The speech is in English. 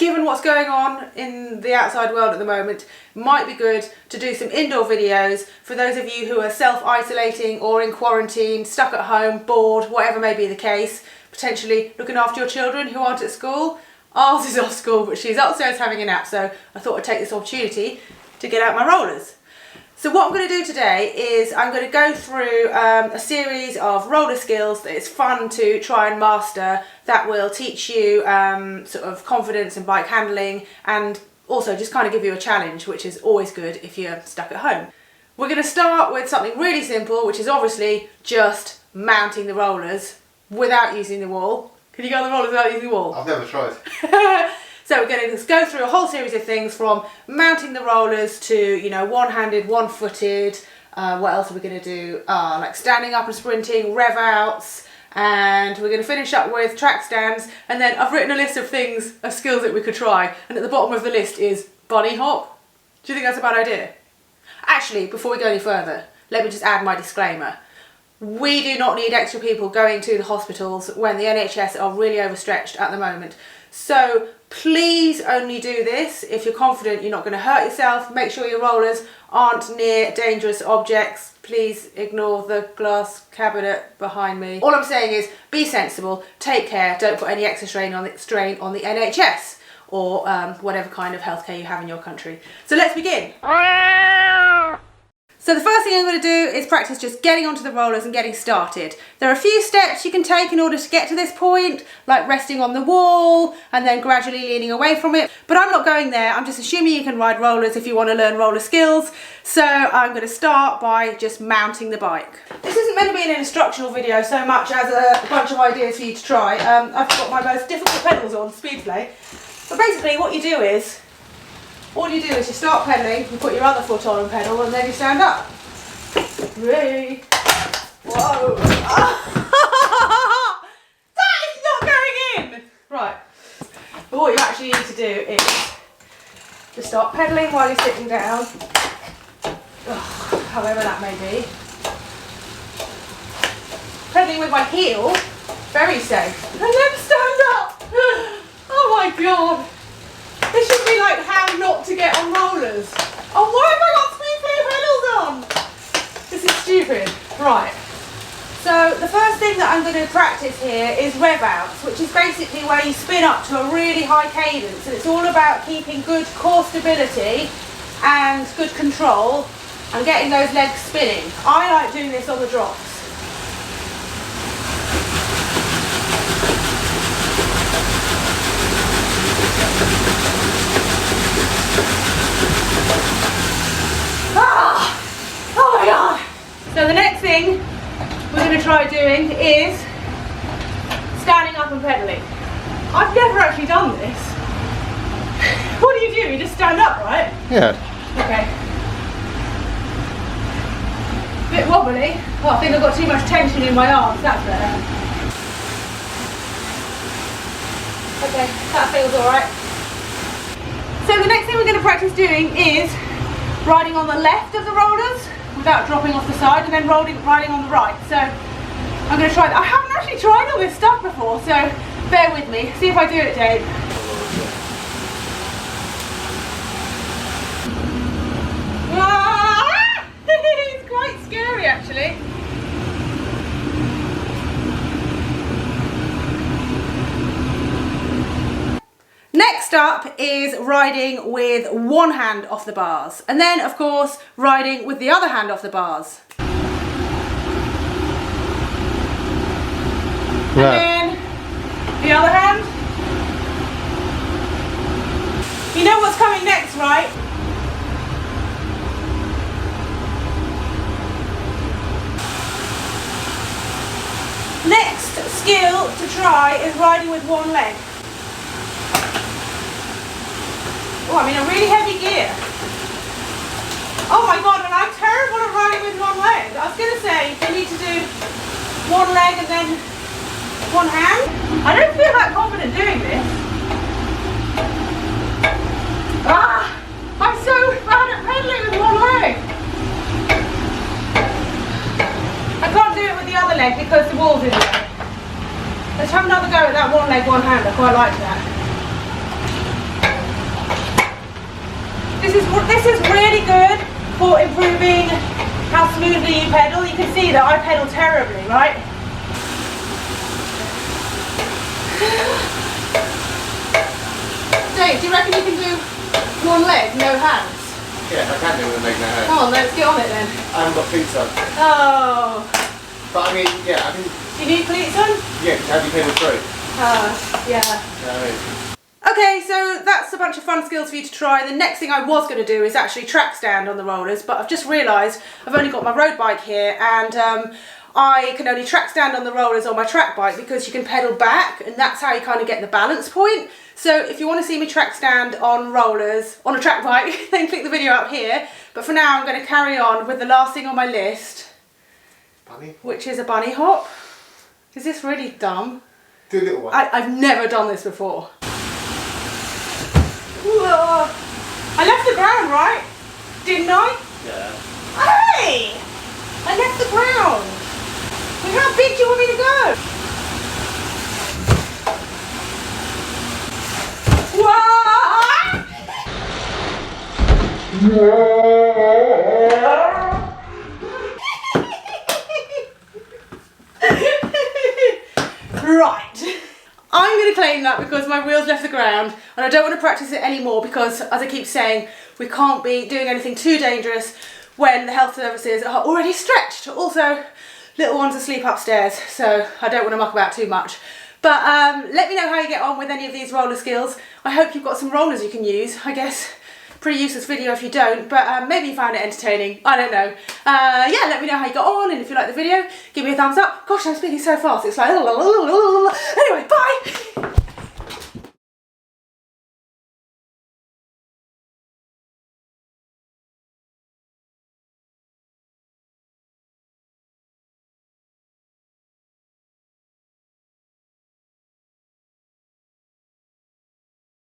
given what's going on in the outside world at the moment, might be good to do some indoor videos for those of you who are self-isolating or in quarantine, stuck at home, bored, whatever may be the case, potentially looking after your children who aren't at school. Ours is off school, but she's upstairs having a nap, so I thought I'd take this opportunity to get out my rollers. So what I'm going to do today is I'm going to go through a series of roller skills that it's fun to try and master, that will teach you sort of confidence and bike handling, and also just kind of give you a challenge, which is always good if you're stuck at home. We're going to start with something really simple, which is obviously just mounting the rollers without using the wall. Can you go on the rollers without using the wall? I've never tried. So we're going to go through a whole series of things, from mounting the rollers to, you know, one-handed, one-footed. What else are we going to do? Like standing up and sprinting, rev outs, and we're going to finish up with track stands. And then I've written a list of things, of skills that we could try. And at the bottom of the list is bunny hop. Do you think that's a bad idea? Actually, before we go any further, let me just add my disclaimer. We do not need extra people going to the hospitals when the NHS are really overstretched at the moment. So please only do this if you're confident you're not going to hurt yourself. Make sure your rollers aren't near dangerous objects. Please ignore the glass cabinet behind me. All I'm saying is be sensible, take care, don't put any extra strain on the NHS or whatever kind of healthcare you have in your country. So let's begin. So the first thing I'm going to do is practice just getting onto the rollers and getting started. There are a few steps you can take in order to get to this point, like resting on the wall and then gradually leaning away from it. But I'm not going there. I'm just assuming you can ride rollers if you want to learn roller skills. So I'm going to start by just mounting the bike. This isn't meant to be an instructional video so much as a bunch of ideas for you to try. I've got my most difficult pedals on, speed play. But basically what you do is, all you do is you start pedalling, you put your other foot on and pedal, and then you stand up. Three. Whoa. That is not going in! Right. But what you actually need to do is to start pedalling while you're sitting down. However that may be. Pedalling with my heel, very safe. And then stand up! Oh my god! This should be like how not to get on rollers. Oh, why have I got speed play pedals on? This is stupid. Right. So the first thing that I'm going to practice here is rev outs, which is basically where you spin up to a really high cadence. And it's all about keeping good core stability and good control and getting those legs spinning. I like doing this on the drops. Oh my god! So the next thing we're going to try doing is standing up and pedalling. I've never actually done this. What do? You just stand up, right? Yeah. Okay. Bit wobbly. Oh, I think I've got too much tension in my arms. That's better. Okay, that feels alright. So the next thing we're going to practice doing is riding on the left of the rollers without dropping off the side, and then riding on the right. So I'm going to try that. I haven't actually tried all this stuff before, so bear with me. See if I do it, Dave. Ah! It's quite scary actually. Next up is riding with one hand off the bars, and then of course riding with the other hand off the bars. Yeah. And then the other hand. You know what's coming next, right? Next skill to try is riding with one leg. Oh, I'm in a really heavy gear. Oh my god, and I'm terrible at riding with one leg. I was going to say you need to do one leg and then one hand. I don't feel that confident doing this. I'm so bad at pedaling with one leg. I can't do it with the other leg because the wall's in the way. Let's have another go at that one leg, one hand. I quite like that. This is really good for improving how smoothly you pedal. You can see that I pedal terribly, right? Dave, do you reckon you can do one leg, no hands? Yeah, I can do one leg, no hands. Come on, let's get on it then. I haven't got cleats on. Oh. But I mean, yeah, I mean... Do you need cleats on? Yeah, because how do you pedal through? Yeah. Okay, so that's a bunch of fun skills for you to try. The next thing I was going to do is actually track stand on the rollers, but I've just realised I've only got my road bike here, and I can only track stand on the rollers on my track bike because you can pedal back, and that's how you kind of get the balance point. So if you want to see me track stand on rollers on a track bike, then click the video up here. But for now, I'm going to carry on with the last thing on my list, which is a bunny hop. Is this really dumb? Do a little one. I've never done this before. Whoa. I left the ground, right? Didn't I? Yeah. Hey! I left the ground. Well, how big do you want me to go? Right. I'm going to claim that because my wheels left the ground, and I don't want to practice it anymore because, as I keep saying, we can't be doing anything too dangerous when the health services are already stretched. Also, little one's asleep upstairs, so I don't want to muck about too much. But let me know how you get on with any of these roller skills. I hope you've got some rollers you can use. I guess pretty useless video if you don't, but maybe you found it entertaining. I don't know. Yeah, let me know how you got on, and if you like the video, give me a thumbs up. Gosh, I'm speaking so fast. It's like... Anyway, bye!